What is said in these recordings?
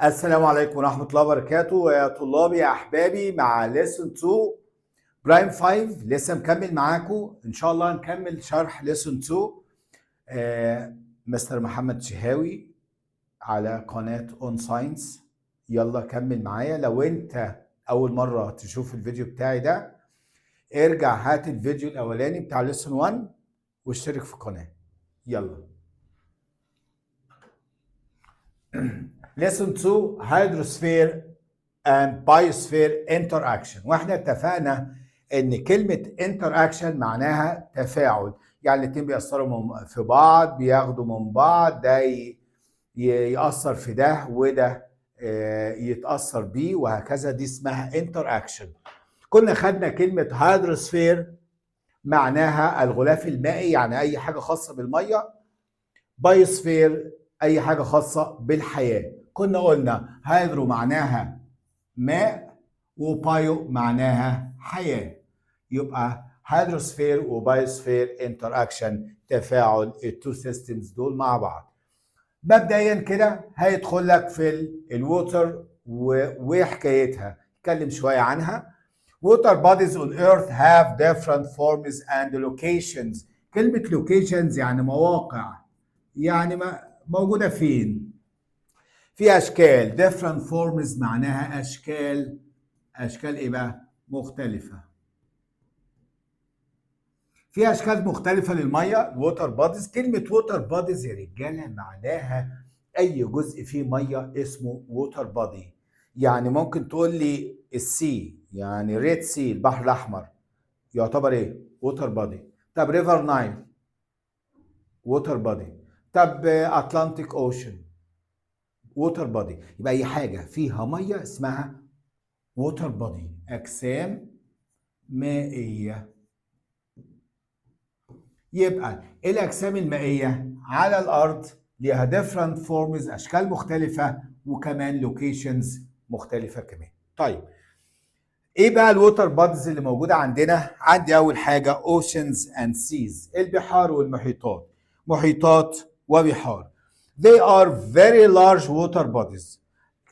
السلام عليكم ورحمة الله وبركاته يا طلابي يا أحبابي مع lesson 2 برايم 5. لسه مكمل معاكم إن شاء الله. نكمل شرح lesson 2. مستر محمد شهاوي على قناة اون ساينس. يلا كمل معايا. لو أنت أول مرة تشوف الفيديو بتاعي ده ارجع هات الفيديو الأولاني بتاع lesson 1 واشترك في القناة. يلا. lesson 2 hydrosphere and biosphere interaction. واحنا اتفقنا ان كلمة interaction معناها تفاعل، يعني الاتنين بيأثروا في بعض، بياخدوا من بعض، ده يأثر في ده وده يتأثر بيه وهكذا. دي اسمها interaction. كنا خدنا كلمة hydrosphere معناها الغلاف المائي، يعني اي حاجة خاصة بالمية. بايوسفير اي حاجة خاصة بالحياة. كنا قلنا هيدرو معناها ماء وبايو معناها حياة، يبقى هيدروسفير وبايوسفير انتراكشن، تفاعل التو سيستمز دول مع بعض. مبدئيا كده هيدخل لك في الووتر وحكايتها، اتكلم شوية عنها. Water bodies on earth have different forms and locations. كلمة locations يعني مواقع، يعني موجودة فين؟ في أشكال. different forms معناها أشكال ايه بقى؟ مختلفه. في اشكال مختلفه للميه. ووتر باديز، كلمه ووتر باديز يا رجاله معناها اي جزء فيه ميه اسمه ووتر بادي. يعني ممكن تقول لي السي، يعني ريد سي البحر الاحمر يعتبر ايه؟ ووتر بادي. طب ريفر نايل ووتر بادي. طب اتلانتيك اوشن ووتر بادي. يبقى اي حاجه فيها ميه اسمها ووتر بادي، اجسام مائيه. يبقى الأجسام المائية على الأرض ليها different forms، أشكال مختلفة، وكمان locations مختلفة كمان. طيب إيه بقى الووتر بادز اللي موجودة عندنا؟ عندي أول حاجة oceans and seas، البحار والمحيطات. محيطات وبحار. They are very large water bodies.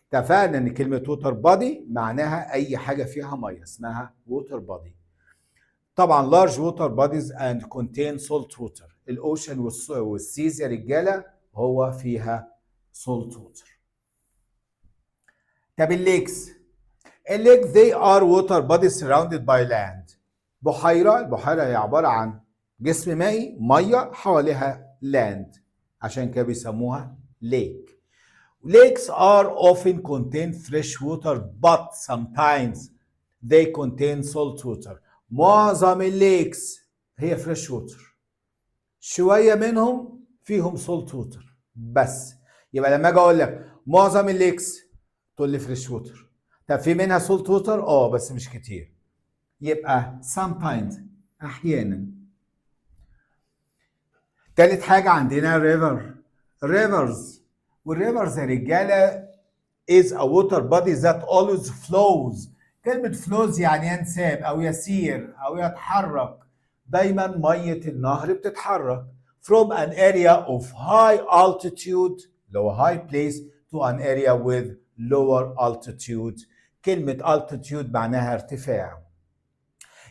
اتفقنا إن كلمة water body معناها أي حاجة فيها مية اسمها water body. طبعا large water bodies and contain salt water. الاوشن والسيز يا رجاله هو فيها salt water. طب الليكس they are water bodies surrounded by land. البحيره هي عباره عن جسم مائي، ميه حواليها land، عشان كده بيسموها lake. Lakes are often contain fresh water but sometimes they contain salt water. معظم الليكس هي فريش ووتر، شويه منهم فيهم سولت ووتر بس. يبقى لما اجي اقول لك معظم الليكس تقول لي فريش ووتر. طب في منها سولت ووتر؟ بس مش كتير. يبقى sometimes احيانا. تالت حاجه عندنا rivers. والريفرز يا رجاله is a water body that always flows. كلمة flows يعني ينساب أو يسير أو يتحرك. دايما مية النهر بتتحرك from an area of high altitude، لو high place، to an area with lower altitude. كلمة altitude معناها ارتفاع.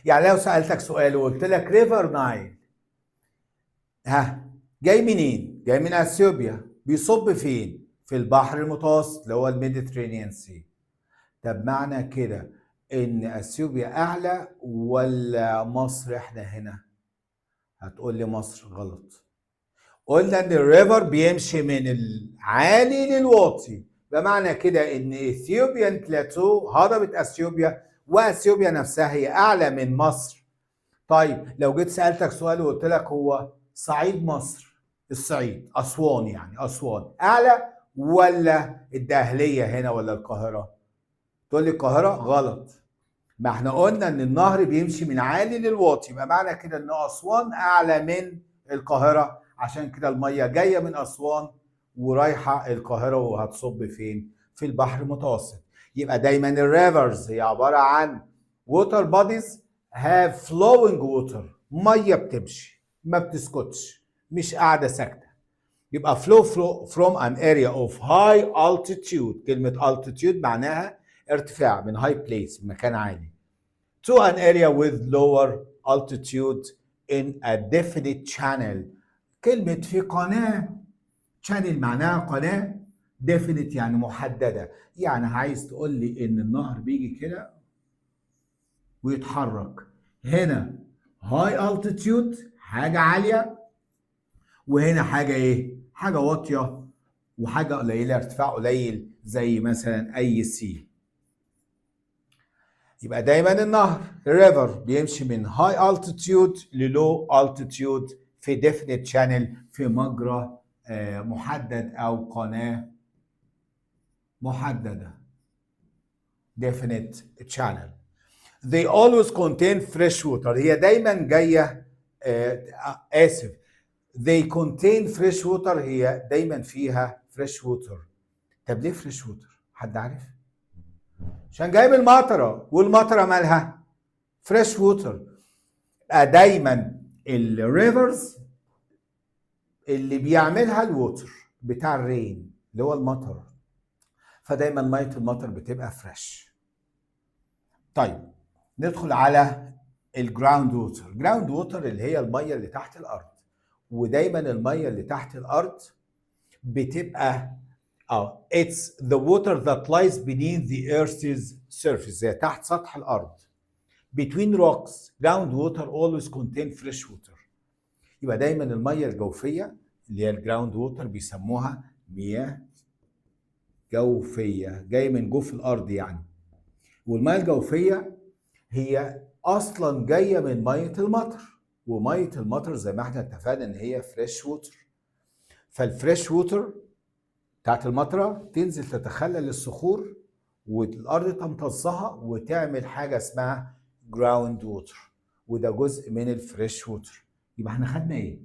يعني لو سألتك سؤال وقلت لك ريفر نايل، جاي منين؟ جاي من اثيوبيا. بيصب فين؟ في البحر المتوسط اللي هو الميديترينيان سي. طب معنى كده ان اثيوبيا اعلى ولا مصر احنا هنا؟ هتقول لي مصر. غلط. قلنا ان الريفر بيمشي من العالي للواطي، بمعنى كده ان اثيوبيان بلاتو هضبة اثيوبيا، واثيوبيا نفسها هي اعلى من مصر. طيب لو جيت سألتك سؤال وقلت لك هو صعيد مصر، الصعيد أسوان، يعني أسوان أعلى ولا الدهلية هنا ولا القاهرة؟ تقول لي القاهرة. غلط. ما احنا قلنا ان النهر بيمشي من عالي للواطي، يبقى معنى كده ان أسوان أعلى من القاهرة، عشان كده المية جاية من أسوان ورايحة القاهرة وهتصب فين؟ في البحر المتوسط. يبقى دايما الريفرز هي عبارة عن water bodies have flowing water، مية بتمشي ما بتسكتش، مش قاعدة ساكتة. يبقى flow from an area of high altitude. كلمة altitude معناها ارتفاع، من high place، من مكان عالي. To an area with lower altitude in a definite channel. كلمة في قناة، channel معناها قناة، definite يعني محددة. يعني عايز تقول لي إن النهر بيجي كده ويتحرك. هنا high altitude حاجة عالية، وهنا حاجة إيه؟ حاجة واطية وحاجة قليلة، ارتفاع قليل زي مثلا أي سي. يبقى دايما النهر river بيمشي من high altitude ل low altitude في definite channel، في مجرى محدد أو قناة محددة definite channel. They always contain fresh water. هي دايما جاية آسف they contain fresh water، هي دايما فيها fresh water. طب ليه fresh water؟ حد عارف؟ عشان جاي من المطرة، والمطرة مالها فريش ووتر. دايما الريفرز اللي بيعملها الووتر بتاع الرين اللي هو المطر، فدايما ميه المطر بتبقى فريش. طيب ندخل على الجراوند ووتر. جراوند ووتر اللي هي الميه اللي تحت الارض، ودايما الميه اللي تحت الارض بتبقى it's the water that lies beneath the earth's surface، زي تحت سطح الارض. Between rocks groundwater always contain fresh water. يبقى دايما الميه الجوفيه اللي هي الجراوند ووتر بيسموها مياه جوفيه، جاي من جوف الارض يعني. والميه الجوفيه هي اصلا جايه من ميه المطر، وميه المطر زي ما احنا اتفقنا ان هي فريش ووتر. فالفريش ووتر بتاعت المطره تنزل تتخلل الصخور والارض تمتصها وتعمل حاجه اسمها جراوند ووتر، وده جزء من الفريش ووتر. يبقى احنا خدنا ايه؟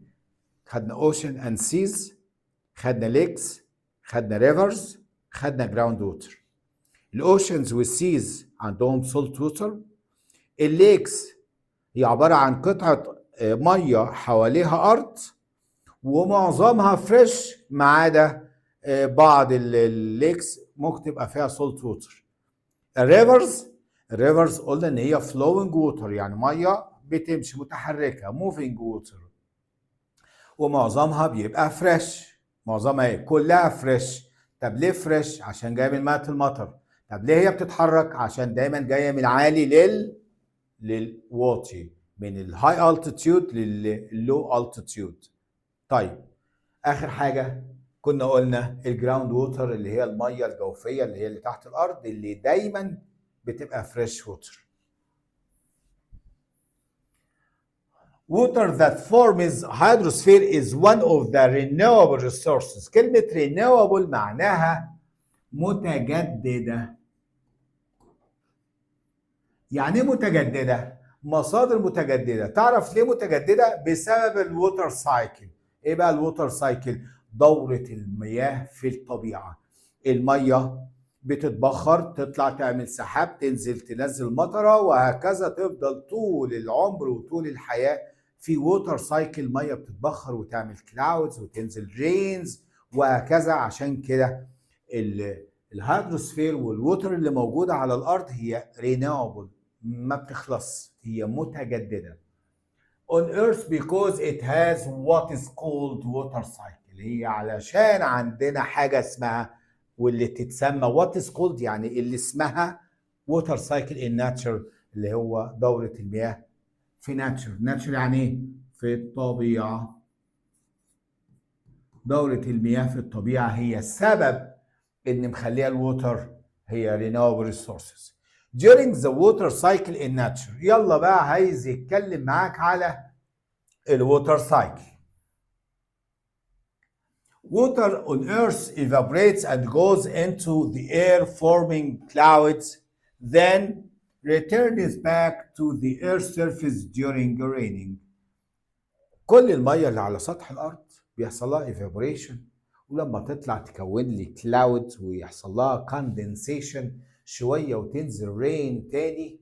خدنا اوشن اند سيز، خدنا ليكس، خدنا ريفرز، خدنا جراوند ووتر. الاوشنز والسيز عندهم سولت ووتر. الليكس هي عباره عن قطعه ميه حواليها ارض ومعظمها فريش، ما عدا بعض الليكس ممكن تبقى فيها سولت ووتر. الريفرز قلنا ان هي flowing water، يعني ميه بتمشي متحركه moving water، ومعظمها بيبقى فريش. معظمها ايه؟ كلها فريش. طب ليه فريش؟ عشان جايه من ميه المطر. طب ليه هي بتتحرك؟ عشان دايما جايه من العالي للواطي، من الهاي التيتيود لللو التيتيود. طيب اخر حاجه كنا قلنا الجراوند ووتر اللي هي الميه الجوفيه اللي هي اللي تحت الارض، اللي دايما بتبقى فريش ووتر. Water that forms hydrosphere is one of the renewable resources. كلمة renewable معناها متجددة. يعني ايه متجددة؟ مصادر متجددة. تعرف ليه متجددة؟ بسبب الووتر سايكل. ايه بقى الووتر سايكل؟ دورة المياه في الطبيعة. المية بتتبخر، تطلع تعمل سحاب، تنزل تنزل مطرة، وهكذا تفضل طول العمر وطول الحياة في ووتر سايكل. مية بتتبخر وتعمل كلاودز وتنزل رينز وهكذا. عشان كده الهيدروسفير والووتر اللي موجودة على الأرض هي رينيوبل، ما بتخلص، هي متجددة. On earth because it has what is called water cycle. هي علشان عندنا حاجة اسمها واللي تتسمى what is called، يعني اللي اسمها water cycle in nature، اللي هو دورة المياه في nature يعني ايه؟ في الطبيعة. دورة المياه في الطبيعة هي السبب ان مخليها الووتر هي renewable resources. During the water cycle in nature. يلا بقى عايز يتكلم معاك على الووتر سايكل. Water on earth evaporates and goes into the air forming clouds, then returns back to the earth's surface during raining. كل المية اللي على سطح الأرض بيحصل لها evaporation، ولما تطلع تكون لي clouds ويحصل لها condensation شوية وتنزل rain تاني.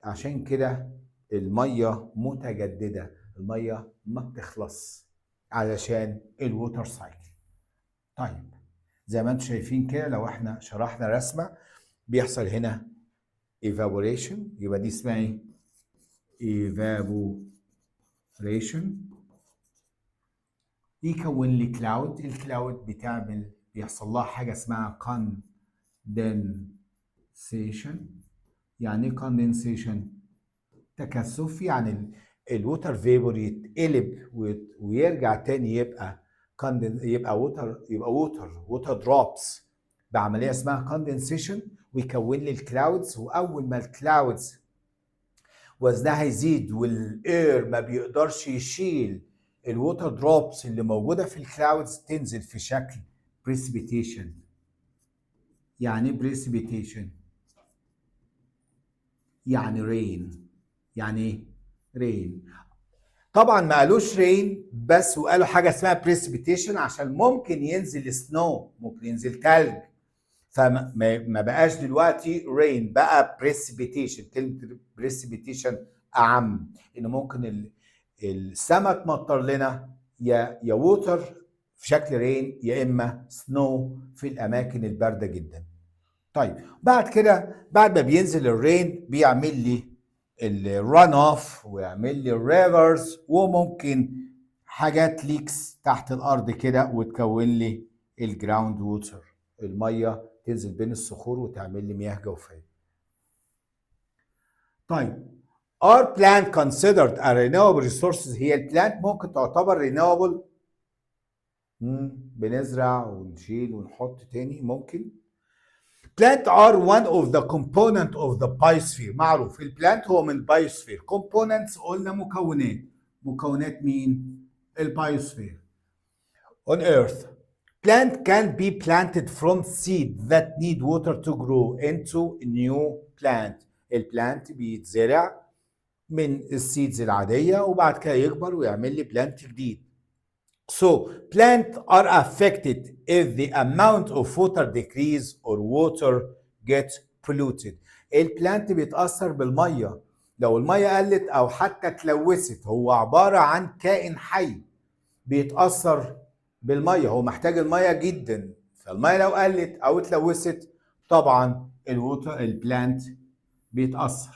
عشان كده المية متجددة، المية ما بتخلص علشان الووتر سايكل. طيب زي ما انتم شايفين كده، لو احنا شرحنا رسمة بيحصل هنا evaporation، يبقى دي اسمها ايه؟ evaporation. يكون لي كلاود، الكلاود بيحصل لها حاجة اسمها condensation. يعني ايه condensation؟ تكثف، يعني الووتر فيبور يتقلب ويرجع تاني يبقى ووتر دروبس بعمليه اسمها كوندنسيشن، ويكون لي الكلاودز. واول ما الكلاودز وزنها يزيد والاير ما بيقدرش يشيل الووتر دروبس اللي موجوده في الكلاودز، تنزل في شكل بريسبيتيشن. يعني بريسبيتيشن يعني رين. يعني ايه رين؟ طبعا ما قالوش رين بس، وقالوا حاجه اسمها بريسبيتيشن عشان ممكن ينزل سنو، ممكن ينزل تلج. فما بقاش دلوقتي رين، بقى بريسبيتيشن. كلمه بريسبيتيشن اعم، انه ممكن السماء تمطر لنا يا ووتر في شكل رين، يا اما سنو في الاماكن البارده جدا. طيب بعد كده، بعد ما بينزل الرين بيعمل لي الران اوف ويعمل لي الريفرز، وممكن حاجات ليكس تحت الارض كده وتكون لي الجراوند ووتر، الميه تنزل بين الصخور وتعمل لي مياه جوفيه. طيب are plant considered a renewable resources؟ هي البلانت ممكن تعتبر renewable؟ بنزرع ونشيل ونحط تاني ممكن. Plant are one of the component of the biosphere. معروف البلانت هو من biosphere. components قلنا مكونات مين؟ البايوسفير. On earth plant can be planted from seed that need water to grow into new plant. البلانت بيتزرع من السيدز العادية وبعد كده يكبر ويعمل لي بلانت جديد. So plants are affected if the amount of water decrease or water get polluted. البلانت بيتأثر بالمية، لو المية قلت أو حتى اتلوثت. هو عبارة عن كائن حي بيتأثر بالمية، هو محتاج المية جدا. فالمية لو قلت أو اتلوثت طبعا البلانت بيتأثر.